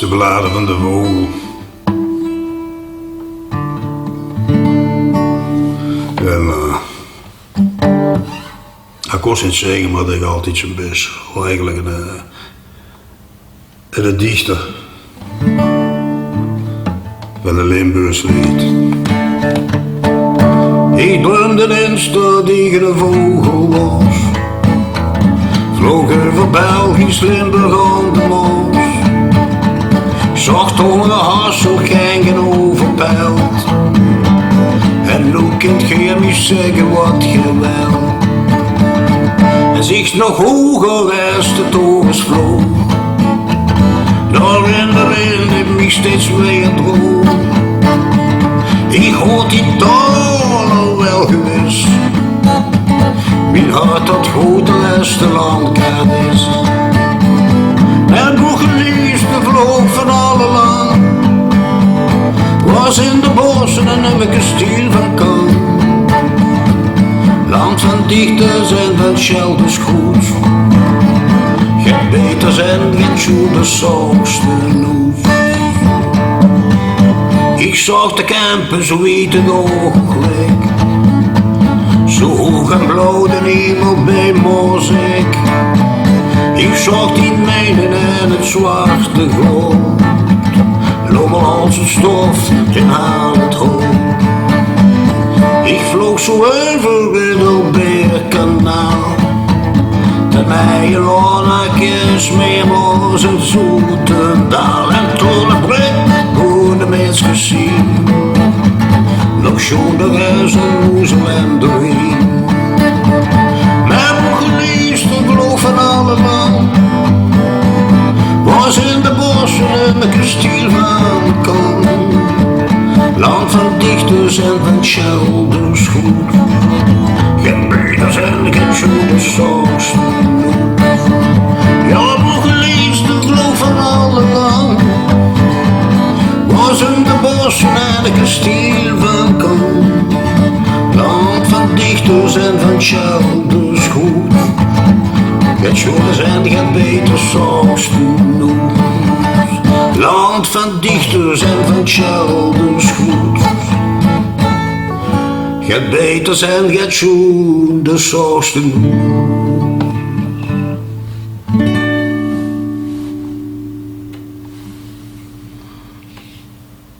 De bladen van de vogel. En ik kon niet zeggen, maar dat ik altijd zo'n best. Eigenlijk een dichter van een Limburgs lied. Ik droomde eens dat ik een vogel was, vloog over Belgisch Limburg aan de Maas. Zag toch een hasselgengen overpeld. En nu kunt je me zeggen wat je wil. En zich nog hoger als de torens vloog. Daar in de wind ik me steeds meer droog. Ik hoort die taal wel gewis. Mijn hart dat groter als de landkaart is. En hoe geliefde vloog van alle land, was in de bossen een nummeke stiel van kan. Land van dichters en van shelters goed, geen beters en geen shooters zoogste noes. Ik zag de kampen zo wiet het ogenblik, zo hoog en blauw de hemel bij muziek. Ik zag die mijnen en het zwarte goud, lommel als een stof in haar het hoofd. Ik vloog zo over het Albeerkanaal, ten mij lonakjes meermoos en zoete daal. En toen een blik voor de mens gezien, nog schoner als een moezel en doorheen. Van alle man was in de bossen met een stiel van kan. Land van dichters en van shelters goed, geen beters en geen shooters zoals genoeg. Ja, nog liefst de geloof van alle land was in de bossen en een stiel van kan. Land van dichters en van shelters goed, geen schooners en geen beters zoals genoeg. Land van dichters en van shelters goed, geen beters en geen schooners zoals genoeg.